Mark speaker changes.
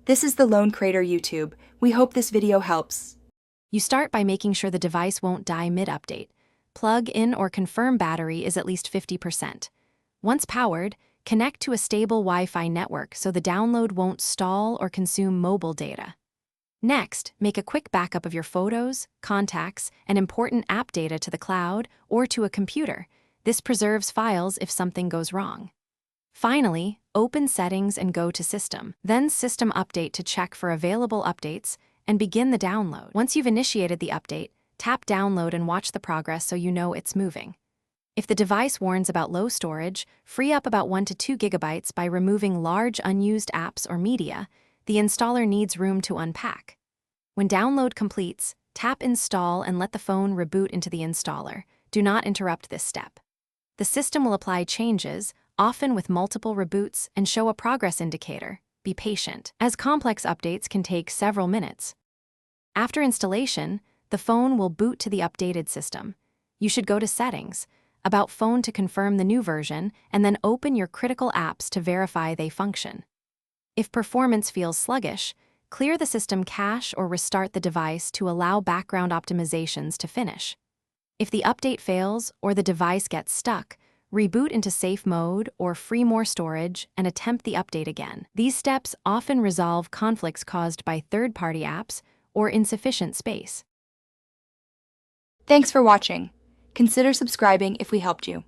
Speaker 1: This is the Lone Crater YouTube. We hope this video helps.
Speaker 2: You start by making sure the device won't die mid-update. Plug in or confirm battery is at least 50%. Once powered, connect to a stable Wi-Fi network so the download won't stall or consume mobile data. Next, make a quick backup of your photos, contacts, and important app data to the cloud or to a computer. This preserves files if something goes wrong. Finally, open Settings and go to System, then System Update to check for available updates, and begin the download. Once you've initiated the update, tap Download and watch the progress so you know it's moving. If the device warns about low storage, free up about 1 to 2 gigabytes by removing large unused apps or media. The installer needs room to unpack. When download completes, tap Install and let the phone reboot into the installer. Do not interrupt this step. The system will apply changes, often with multiple reboots, and show a progress indicator. Be patient, as complex updates can take several minutes. After installation, the phone will boot to the updated system. You should go to Settings, About Phone to confirm the new version, and then open your critical apps to verify they function. If performance feels sluggish, clear the system cache or restart the device to allow background optimizations to finish. If the update fails or the device gets stuck, reboot into safe mode or free more storage and attempt the update again. These steps often resolve conflicts caused by third-party apps or insufficient space.
Speaker 1: Thanks for watching. Consider subscribing if we helped you.